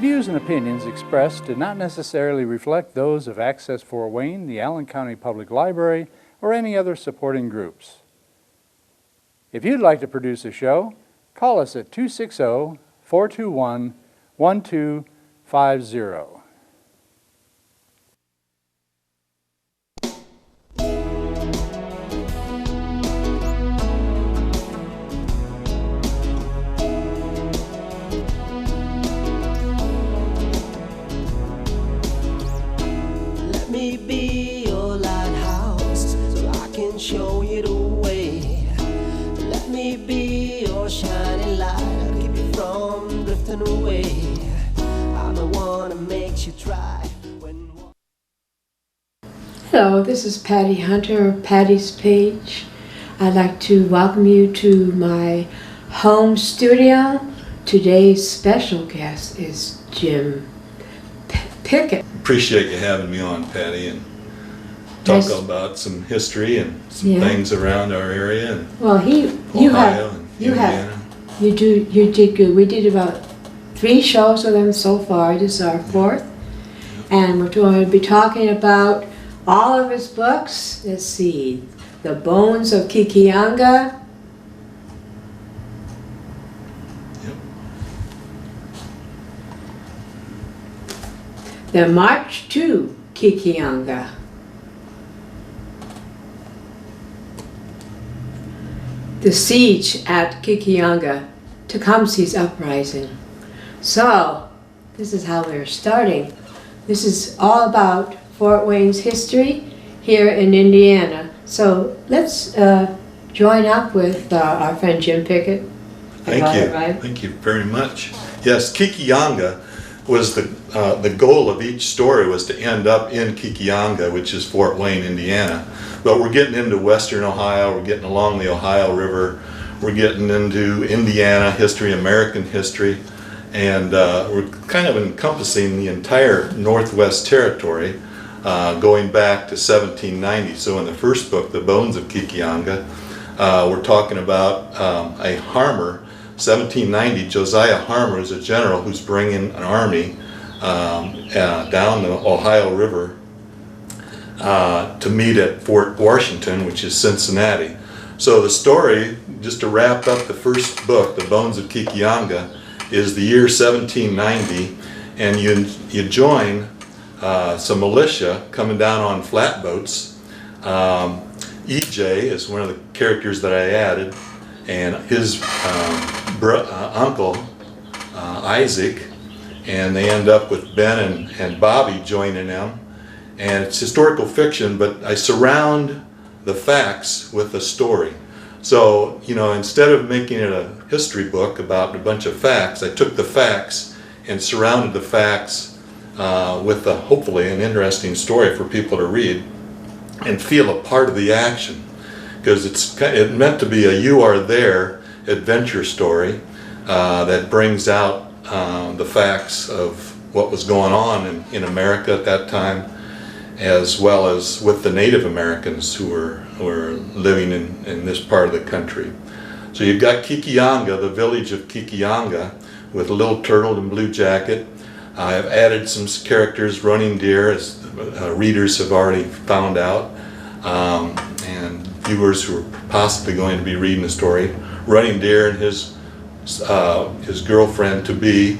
views and opinions expressed do not necessarily reflect those of Access Fort Wayne, the Allen County Public Library, or any other supporting groups. If you'd like to produce a show, call us at 260-421-1250. Let me be your lighthouse so I can show you the way. Let me be your shining light, I'll keep you from drifting away. I'm the one that makes you try when... Hello, this is Patty Hunter of Patty's Page. I'd like to welcome you to my home studio. Today's special guest is Jim Pickett. Appreciate you having me on, Patty, and talk about some history and some things around our area and you did good. We did about 3 shows with them so far. This is our 4th, and we're going to be talking about all of his books. Let's see, The Bones of Kekionga. The March to Kekionga. The Siege at Kekionga, Tecumseh's Uprising. So, this is how we're starting. This is all about Fort Wayne's history here in Indiana. So, let's join up with our friend Jim Pickett. Thank you. Right? Thank you very much. Yes, Kekionga was the goal of each story was to end up in Kekionga, which is Fort Wayne, Indiana. But we're getting into western Ohio, we're getting along the Ohio River, we're getting into Indiana history, American history, and we're kind of encompassing the entire Northwest Territory going back to 1790. So in the first book, The Bones of Kekionga, we're talking about a Harmer. 1790, Josiah Harmer is a general who's bringing an army down the Ohio River to meet at Fort Washington, which is Cincinnati. So the story, just to wrap up the first book, The Bones of Kekionga, is the year 1790, and you join some militia coming down on flatboats. EJ is one of the characters that I added, and his uncle Isaac, and they end up with Ben and Bobby joining them. And it's historical fiction, but I surround the facts with a story. So, you know, instead of making it a history book about a bunch of facts, I took the facts and surrounded the facts with hopefully an interesting story for people to read and feel a part of the action. Because it's meant to be a you are there adventure story that brings out the facts of what was going on in America at that time, as well as with the Native Americans who were living in this part of the country. So you've got Kekionga, the village of Kekionga, with Little Turtle and Blue Jacket. I've added some characters, Running Deer, as readers have already found out, and viewers who are possibly going to be reading the story. Running Deer and his girlfriend to be,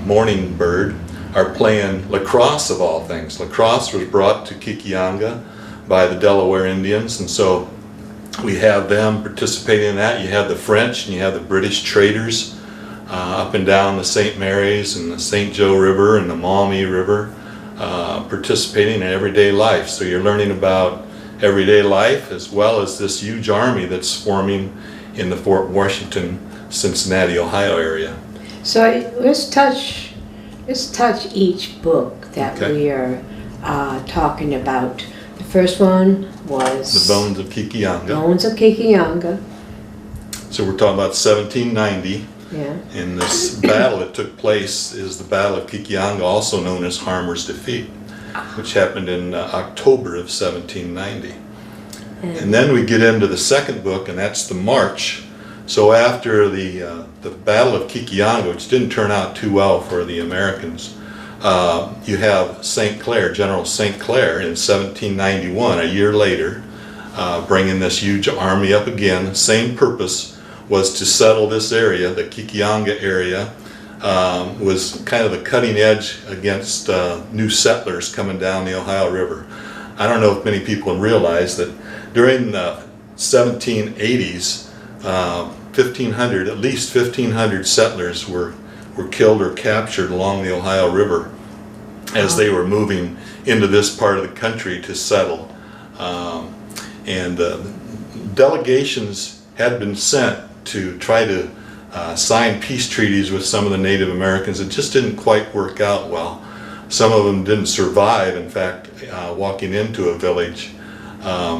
Morning Bird, are playing lacrosse of all things. Lacrosse was brought to Kekionga by the Delaware Indians, and so we have them participating in that. You have the French and you have the British traders up and down the St. Mary's and the St. Joe River and the Maumee River participating in everyday life. So you're learning about everyday life as well as this huge army that's forming in the Fort Washington, Cincinnati, Ohio area. So let's touch each book that we are talking about. The first one was The Bones of Kekionga. Bones of Kekionga. So we're talking about 1790. Yeah. And this battle that took place is the Battle of Kekionga, also known as Harmer's Defeat, which happened in October of 1790. And then we get into the second book, and that's The March So after the Battle of Kekionga, which didn't turn out too well for the Americans, you have St. Clair, General St. Clair in 1791, a year later, bringing this huge army up again. Same purpose was to settle this area. The Kekionga area was kind of the cutting edge against new settlers coming down the Ohio River. I don't know if many people realize that during the 1780s, 1,500, at least 1,500 settlers were killed or captured along the Ohio River as they were moving into this part of the country to settle. And delegations had been sent to try to sign peace treaties with some of the Native Americans. It just didn't quite work out well. Some of them didn't survive, in fact, walking into a village.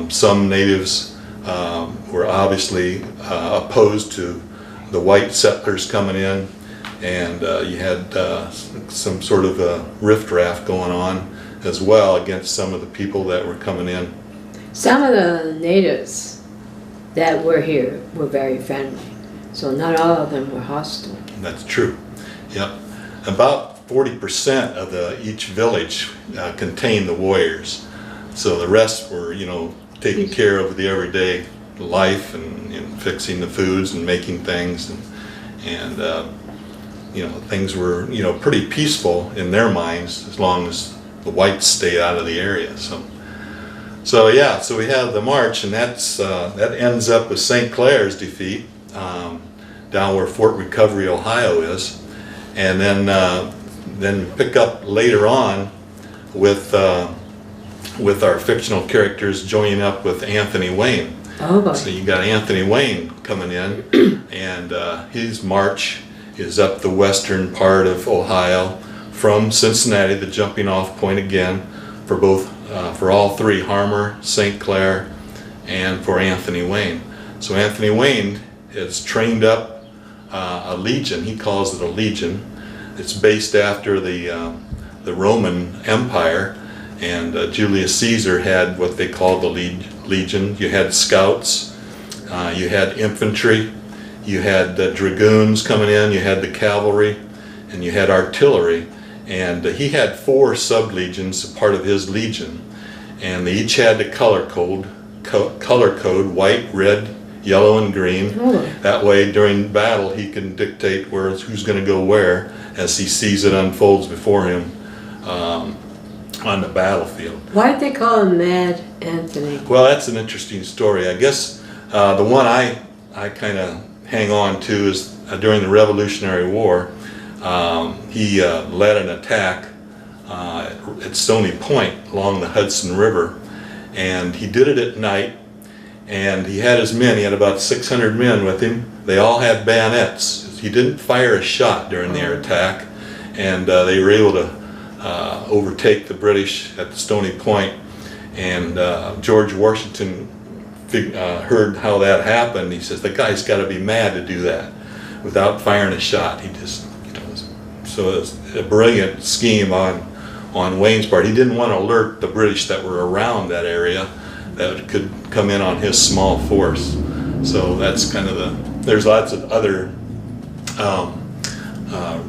Some natives were obviously opposed to the white settlers coming in, and you had some sort of a riffraff going on as well against some of the people that were coming in. Some of the natives that were here were very friendly, so not all of them were hostile. That's true. Yep. About 40% of each village contained the warriors, so the rest were, taking care of the everyday life and fixing the foods and making things, and things were pretty peaceful in their minds as long as the whites stayed out of the area. So we have the march, and that ends up with St. Clair's defeat down where Fort Recovery, Ohio is, and then pick up later on with our fictional characters joining up with Anthony Wayne. Oh boy. So you got Anthony Wayne coming in, and his march is up the western part of Ohio from Cincinnati, the jumping off point again for all three, Harmer, St. Clair, and for Anthony Wayne. So Anthony Wayne has trained up a legion. He calls it a legion. It's based after the Roman Empire, and Julius Caesar had what they called the legion. You had scouts, you had infantry, you had dragoons coming in, you had the cavalry, and you had artillery. And he had 4 sub-legions, a part of his legion, and they each had the color code, white, red, yellow, and green. That way during battle he can dictate who's going to go where as he sees it unfolds before him on the battlefield. Why did they call him Mad Anthony? Well, that's an interesting story. I guess the one I kind of hang on to is during the Revolutionary War. He led an attack at Stony Point along the Hudson River, and he did it at night, and he had his men. He had about 600 men with him. They all had bayonets. He didn't fire a shot during their attack, and they were able to overtake the British at the Stony Point. And George Washington heard how that happened. He says, the guy's got to be mad to do that without firing a shot. He just, so it was a brilliant scheme on Wayne's part. He didn't want to alert the British that were around that area that could come in on his small force. So that's kind of there's lots of other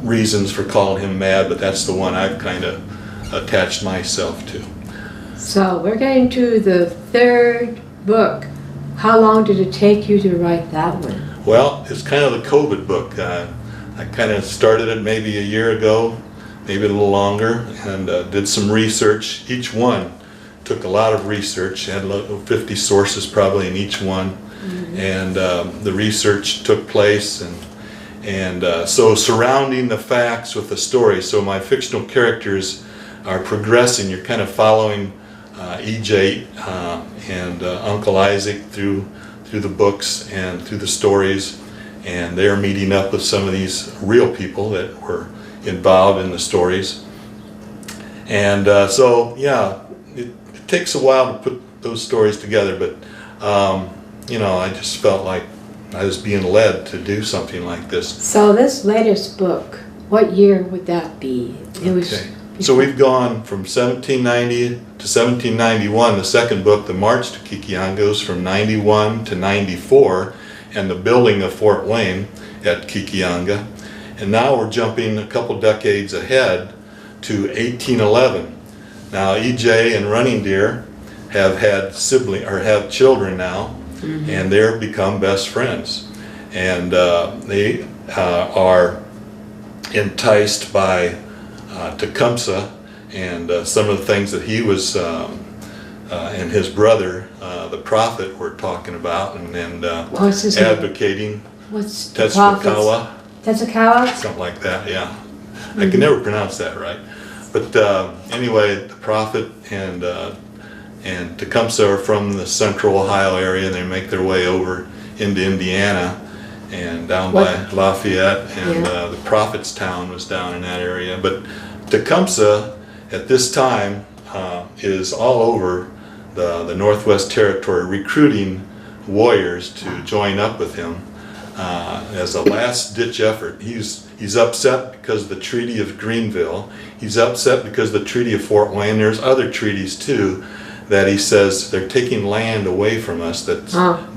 reasons for calling him mad, but that's the one I've kind of attached myself to. So we're getting to the 3rd book. How long did it take you to write that one? Well, it's kind of the COVID book. I kind of started it maybe a year ago, maybe a little longer, and did some research. Each one took a lot of research. Had 50 sources probably in each one. Mm-hmm. And the research took place, and so surrounding the facts with the story. So my fictional characters are progressing. You're kind of following EJ and Uncle Isaac through the books and through the stories, and they're meeting up with some of these real people that were involved in the stories. And so yeah, it takes a while to put those stories together, but I just felt like I was being led to do something like this. So this latest book, what year would that be? It was. Okay. So we've gone from 1790 to 1791. The second book, The March to Kekionga, goes from 91 to 94, and the building of Fort Wayne at Kekionga. And now we're jumping a couple decades ahead to 1811. Now EJ and Running Deer have had have children now, and they're become best friends. And they are enticed by Tecumseh and some of the things that he was and his brother, the prophet, were talking about and What's his name? advocating. What's the prophet's? Tecumseh? Something like that, yeah. I can never pronounce that right. But anyway, the prophet and Tecumseh are from the central Ohio area, and they make their way over into Indiana and down by Lafayette, and the prophet's town was down in that area. But Tecumseh at this time is all over the Northwest Territory recruiting warriors to join up with him as a last-ditch effort. He's upset because of the Treaty of Greenville. He's upset because of the Treaty of Fort Wayne. There's other treaties too that he says they're taking land away from us that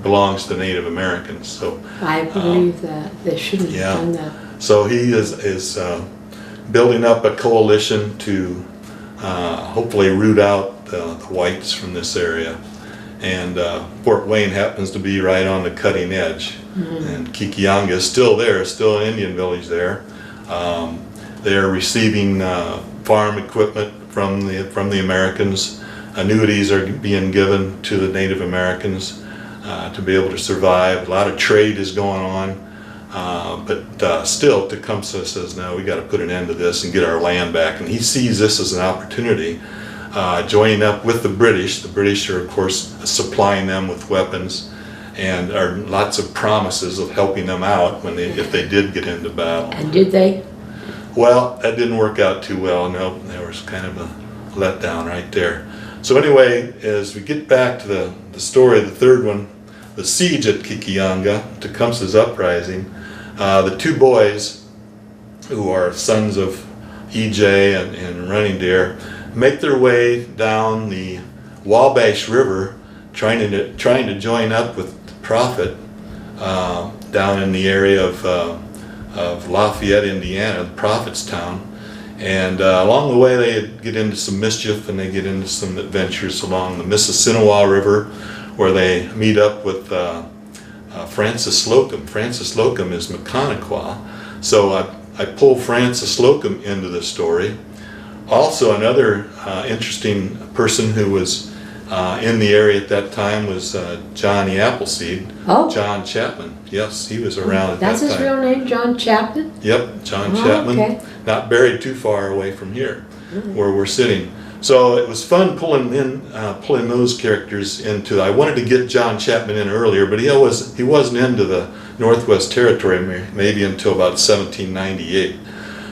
belongs to Native Americans. So I believe that. They shouldn't have done that. So he is building up a coalition to hopefully root out the whites from this area. And Fort Wayne happens to be right on the cutting edge. And Kekionga is still there, still an Indian village there. They're receiving farm equipment from the Americans. Annuities are being given to the Native Americans to be able to survive. A lot of trade is going on, but still Tecumseh says, no, we got to put an end to this and get our land back. And he sees this as an opportunity, joining up with the British. The British are, of course, supplying them with weapons, and are lots of promises of helping them out if they did get into battle. And did they? Well, that didn't work out too well. No, there was kind of a letdown right there. So anyway, as we get back to the story, the third one, the siege at Kekionga, Tecumseh's uprising, the two boys, who are sons of EJ and Running Deer, make their way down the Wabash River, trying to join up with the prophet down in the area of Lafayette, Indiana, the prophet's town. And along the way they get into some mischief, and they get into some adventures along the Mississinewa River, where they meet up with Francis Slocum. Francis Slocum is Mechaniqua, so I pull Francis Slocum into the story. Also, another interesting person who was in the area at that time was Johnny Appleseed. Oh. John Chapman. Yes, he was around at That's that time. his real name, John Chapman? Yep, John Chapman. Okay. Not buried too far away from here, where we're sitting. So it was fun pulling those characters into. I wanted to get John Chapman in earlier, but he wasn't into the Northwest Territory maybe until about 1798.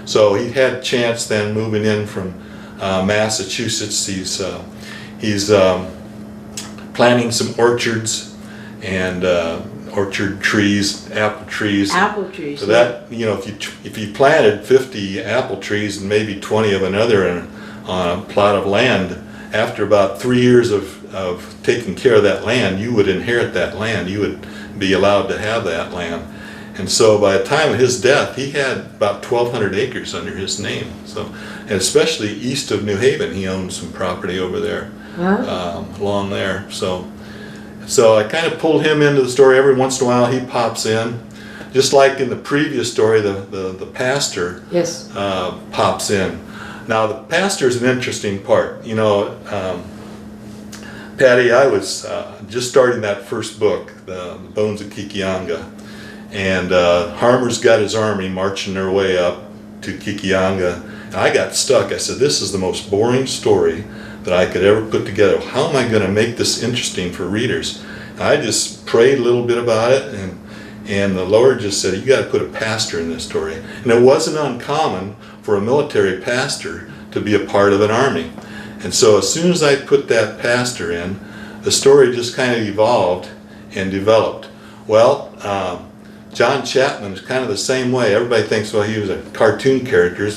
So he had a chance then moving in from Massachusetts. He's planting some orchards and orchard trees, apple trees. Apple trees. So that, if you planted 50 apple trees and maybe 20 of another on a plot of land, after about 3 years of taking care of that land, you would inherit that land. You would be allowed to have that land. And so by the time of his death, he had about 1,200 acres under his name. So, and especially east of New Haven, he owned some property over there, along there. So I kind of pulled him into the story. Every once in a while he pops in. Just like in the previous story, the pastor pops in. Now the pastor is an interesting part. Patty, I was just starting that first book, The Bones of Kekionga. And Harmer's got his army marching their way up to Kekionga. And I got stuck. I said, this is the most boring story that I could ever put together. How am I going to make this interesting for readers? And I just prayed a little bit about it, and the Lord just said, you got to put a pastor in this story. And it wasn't uncommon for a military pastor to be a part of an army. And so as soon as I put that pastor in, the story just kind of evolved and developed. Well, John Chapman is kind of the same way. Everybody thinks, well, he was a cartoon character,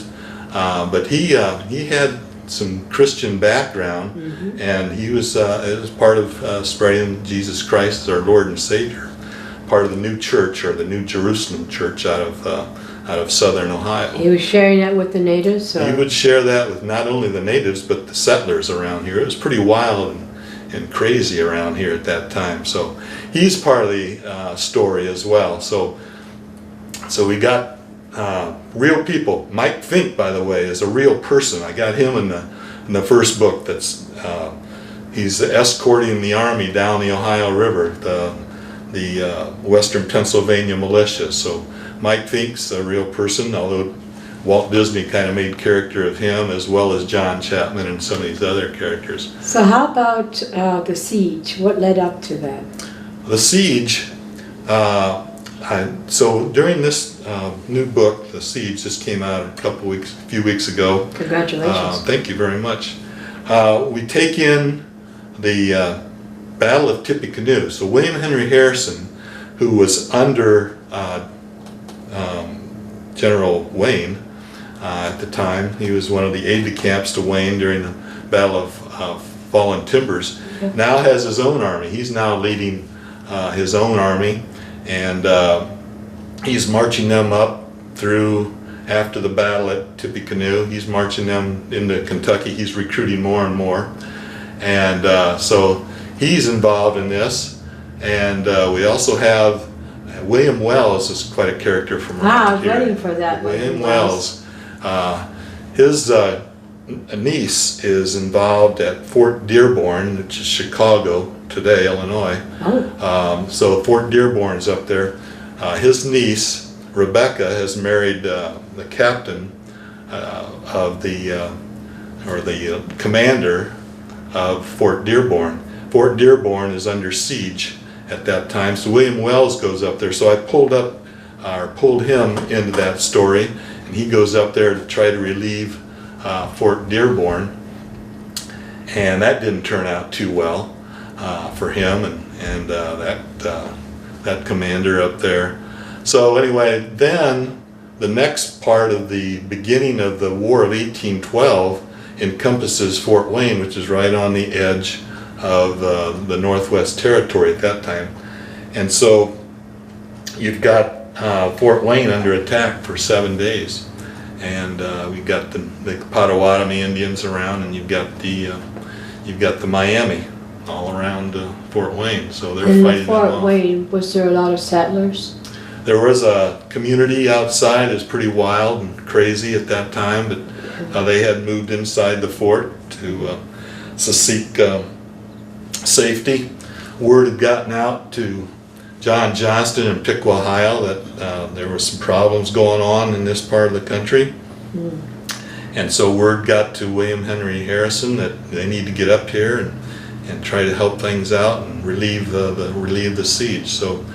but he had some Christian background, and he was part of spreading Jesus Christ as our Lord and Savior. part of the new church, or the New Jerusalem Church, out of southern Ohio. He was sharing that with the natives? Or? He would share that with not only the natives but the settlers around here. It was pretty wild and crazy around here at that time. So he's part of the story as well. So we got real people. Mike Fink, by the way, is a real person. I got him in the first book. He's escorting the army down the Ohio River, the Western Pennsylvania militia. So Mike Fink's a real person, although Walt Disney kind of made character of him, as well as John Chapman and some of these other characters. So how about the siege? What led up to that? The siege, so during this new book, The Siege, just came out a few weeks ago. Congratulations. Thank you very much. We take in the Battle of Tippecanoe. So William Henry Harrison, who was under General Wayne at the time, he was one of the aides-de-camp to Wayne during the Battle of Fallen Timbers, now has his own army. He's now leading his own army, and he's marching them up through, after the battle at Tippecanoe, he's marching them into Kentucky. He's recruiting more and more, and so he's involved in this. And we also have William Wells is quite a character from around I was here. waiting for that. William Wells. His niece is involved at Fort Dearborn, which is Chicago today, Illinois. Oh. So Fort Dearborn's up there. His niece, Rebecca, has married the captain of the commander of Fort Dearborn. Fort Dearborn is under siege at that time, so William Wells goes up there. So I pulled him into that story, and he goes up there to try to relieve Fort Dearborn, and that didn't turn out too well for him and that commander up there. So anyway, then the next part of the beginning of the War of 1812 encompasses Fort Wayne, which is right on the edge of the Northwest Territory at that time. And so you've got Fort Wayne under attack for 7 days, and we've got the Potawatomi Indians around, and you've got the Miami all around Fort Wayne. So they're In fighting them Fort off. Wayne, was there a lot of settlers? There was a community outside. It was pretty wild and crazy at that time, but they had moved inside the fort to seek safety. Word had gotten out to John Johnston and Pickett, Ohio, that there were some problems going on in this part of the country. And so word got to William Henry Harrison that they need to get up here and try to help things out and relieve the siege. So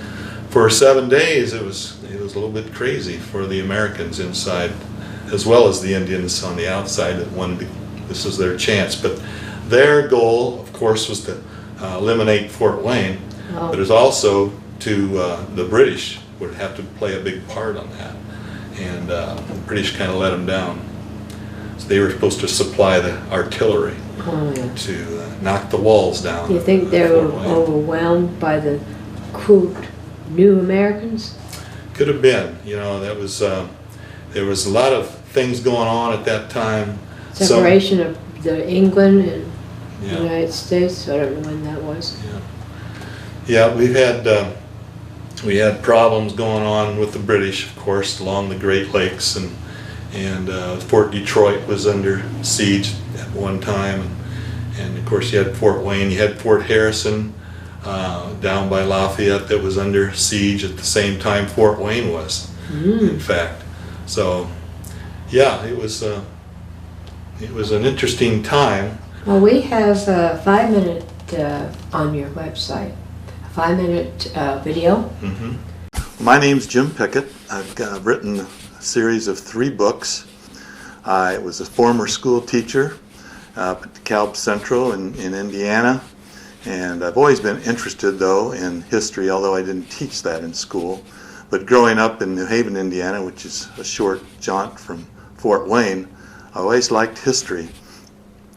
for 7 days it was a little bit crazy for the Americans inside, as well as the Indians on the outside that wanted this was their chance. But their goal, of course, was to eliminate Fort Wayne, but it was also to the British would have to play a big part on that, and the British kind of let them down. So they were supposed to supply the artillery to knock the walls down. Do you think they were overwhelmed by the crude new Americans? Could have been. You know, that was there was a lot of things going on at that time. Separation of the England and Yeah. the United States. I don't know when that was. Yeah, we had problems going on with the British, of course, along the Great Lakes, and Fort Detroit was under siege at one time, and of course you had Fort Wayne, you had Fort Harrison down by Lafayette that was under siege at the same time Fort Wayne was, in fact. So, yeah, it was an interesting time. Well, we have a 5-minute on your website, a 5-minute video. My name's Jim Pickett. I've written a series of 3 books. I was a former school teacher at DeKalb Central in Indiana, and I've always been interested, though, in history, although I didn't teach that in school. But growing up in New Haven, Indiana, which is a short jaunt from Fort Wayne, I always liked history.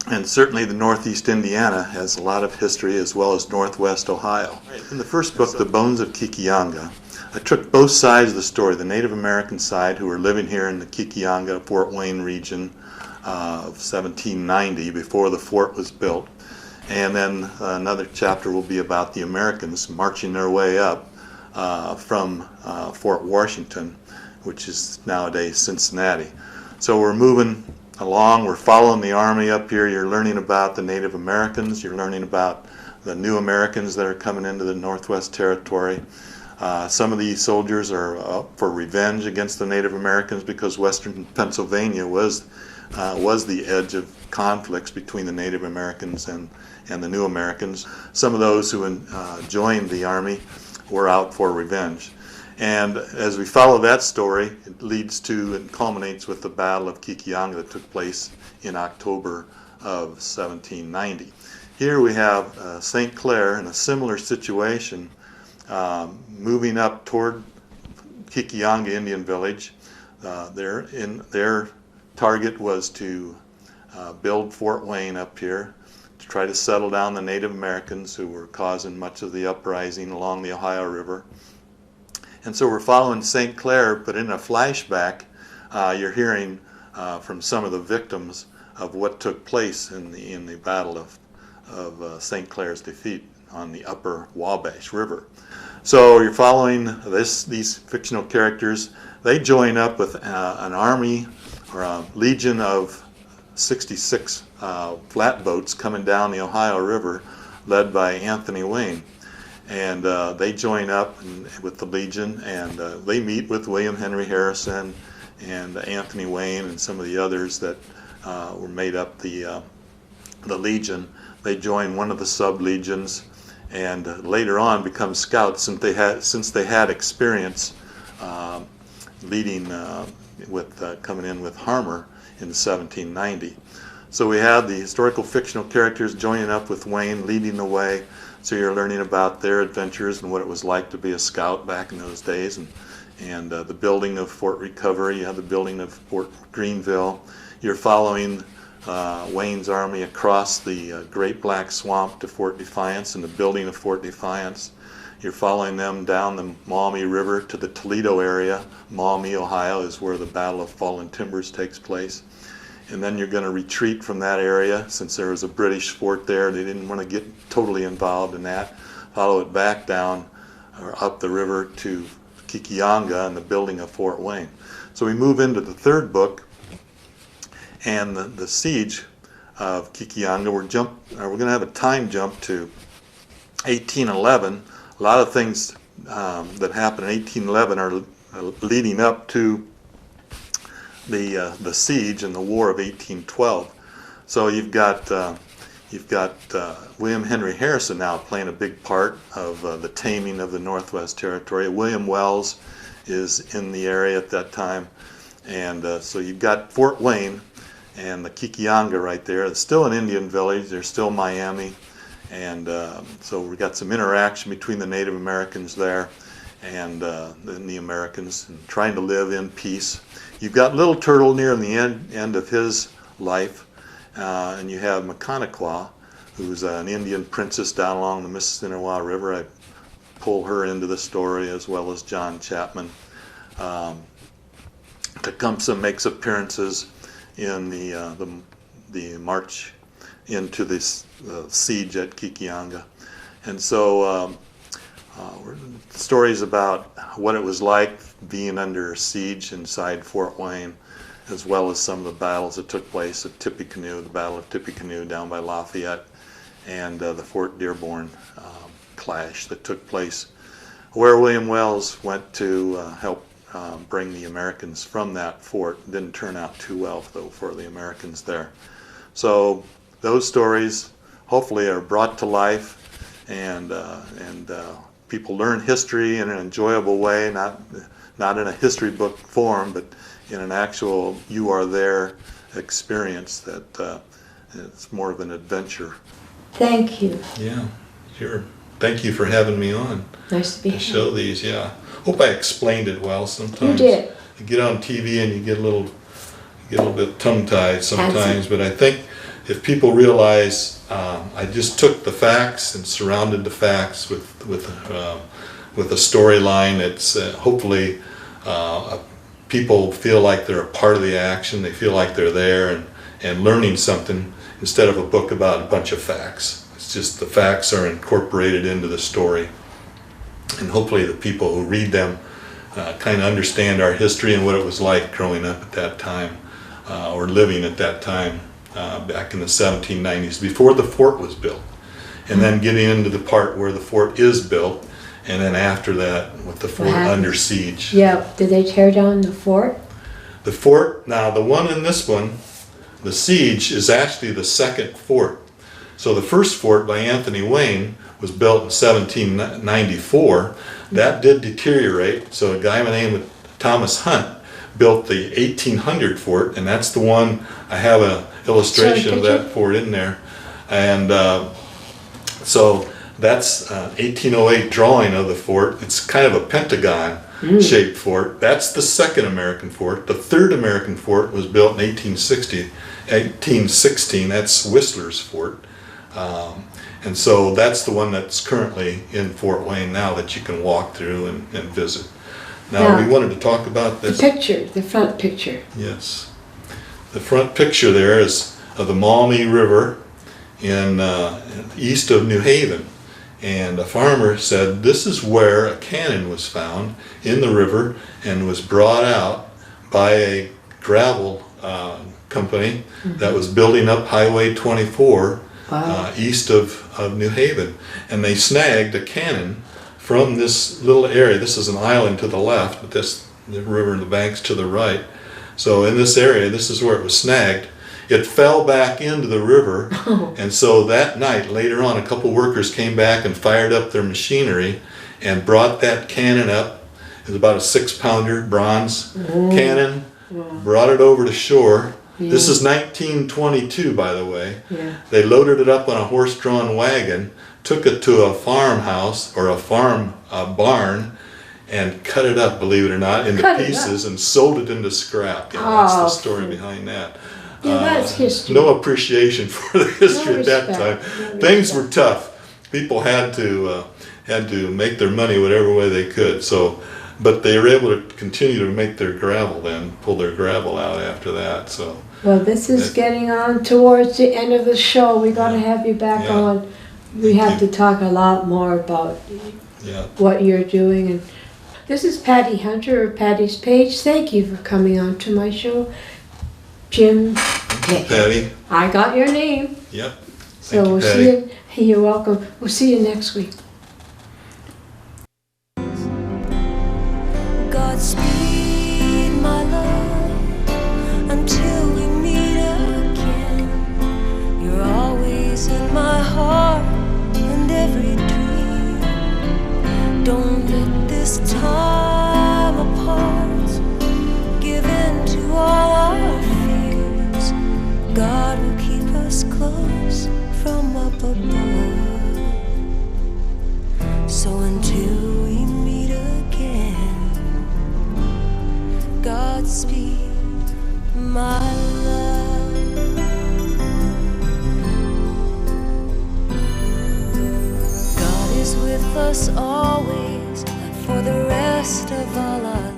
And certainly the Northeast Indiana has a lot of history, as well as Northwest Ohio. In the first book, The Bones of Kekionga, I took both sides of the story, the Native American side, who were living here in the Kekionga, Fort Wayne region of 1790, before the fort was built. And then another chapter will be about the Americans marching their way up from Fort Washington, which is nowadays Cincinnati. So we're moving along, we're following the Army up here. You're learning about the Native Americans, you're learning about the new Americans that are coming into the Northwest Territory. Some of these soldiers are up for revenge against the Native Americans because western Pennsylvania was the edge of conflicts between the Native Americans and the new Americans. Some of those who joined the Army were out for revenge. And as we follow that story, it leads to and culminates with the Battle of Kekionga that took place in October of 1790. Here we have St. Clair in a similar situation, moving up toward Kekionga Indian Village. Their target was to build Fort Wayne up here, to try to settle down the Native Americans who were causing much of the uprising along the Ohio River. And so we're following St. Clair, but in a flashback, you're hearing from some of the victims of what took place in the Battle of St. Clair's defeat on the upper Wabash River. So you're following these fictional characters. They join up with an army or a legion of 66 flatboats coming down the Ohio River, led by Anthony Wayne. And they join up with the Legion, and they meet with William Henry Harrison and Anthony Wayne and some of the others that were made up the Legion. They join one of the sub-legions, and later on become scouts since they had experience leading coming in with Harmer in 1790. So we have the historical fictional characters joining up with Wayne, leading the way. So you're learning about their adventures and what it was like to be a scout back in those days, and the building of Fort Recovery. You have the building of Fort Greenville. You're following Wayne's army across the Great Black Swamp to Fort Defiance and the building of Fort Defiance. You're following them down the Maumee River to the Toledo area. Maumee, Ohio is where the Battle of Fallen Timbers takes place. And then you're going to retreat from that area, since there was a British fort there. They didn't want to get totally involved in that. Follow it back down or up the river to Kekionga and the building of Fort Wayne. So we move into the third book, and the siege of Kekionga. We're going to have a time jump to 1811. A lot of things that happened in 1811 are leading up to the siege and the War of 1812. So you've got William Henry Harrison now playing a big part of the taming of the Northwest Territory. William Wells is in the area at that time, and so you've got Fort Wayne and the Kekionga right there. It's still an Indian village. There's still Miami, and so we've got some interaction between the Native Americans there and the Americans, and trying to live in peace. You've got Little Turtle near the end of his life, and you have Mechaniquot, who's an Indian princess down along the Mississippi River. I pull her into the story, as well as John Chapman. Tecumseh makes appearances in the march into this siege at Kekionga, and so stories about what it was like being under siege inside Fort Wayne, as well as some of the battles that took place at Tippecanoe, the Battle of Tippecanoe down by Lafayette, and the Fort Dearborn clash that took place, where William Wells went to help bring the Americans from that fort. It didn't turn out too well, though, for the Americans there. So those stories hopefully are brought to life, and people learn history in an enjoyable way, not in a history book form, but in an actual you are there experience that it's more of an adventure. Thank you. Yeah, sure. Thank you for having me on. Nice to be to here. show these, yeah. Hope I explained it well. Sometimes You did. you get on TV and you get a little bit tongue-tied sometimes, Fancy. but I think if people realize, I just took the facts and surrounded the facts with a storyline that's hopefully people feel like they're a part of the action, they feel like they're there and learning something instead of a book about a bunch of facts. It's just the facts are incorporated into the story. And hopefully the people who read them kind of understand our history and what it was like growing up at that time, or living at that time back in the 1790s, before the fort was built. And then getting into the part where the fort is built, and then after that with the fort under siege. Yeah, did they tear down the fort? The fort, now the one in this one, the siege, is actually the second fort. So the first fort by Anthony Wayne was built in 1794. That did deteriorate, so a guy by the name of Thomas Hunt built the 1800 fort, and that's the one, I have an illustration of that fort in there. And so that's 1808 drawing of the fort. It's kind of a pentagon shaped fort. That's the second American fort. The third American fort was built in 1816. That's Whistler's fort. And so that's the one that's currently in Fort Wayne now that you can walk through and visit. Now we wanted to talk about this. The picture, the front picture. Yes. The front picture there is of the Maumee River in east of New Haven. And a farmer said this is where a cannon was found in the river and was brought out by a gravel company that was building up Highway 24 east of New Haven. And they snagged a cannon from this little area. This is an island to the left, but this the river and the banks to the right. So in this area, this is where it was snagged. It fell back into the river, and so that night, later on, a couple workers came back and fired up their machinery and brought that cannon up. It was about a 6-pounder bronze cannon, brought it over to shore. Yeah. This is 1922, by the way. Yeah. They loaded it up on a horse-drawn wagon, took it to a farmhouse or a farm barn, and cut it up, believe it or not, into pieces and sold it into scrap. You know, that's the story behind that. Yeah, that's history. No appreciation for the history at that time. Things were tough. People had to make their money whatever way they could. So, but they were able to continue to make their gravel. Then pull their gravel out after that. So. Well, this is getting on towards the end of the show. We got to have you back on. We have to talk a lot more about what you're doing. And this is Patty Hunter of Patty's Page. Thank you for coming on to my show. Jim Pickett. Patty. I got your name. Yep. So we'll see you. You're welcome. We'll see you next week. Godspeed, my love, until we meet again. You're always in my heart and every dream. Don't let this time apart give in to all our fears. God will keep us close from up above. So until we meet again, Godspeed, my love. God is with us always for the rest of our lives.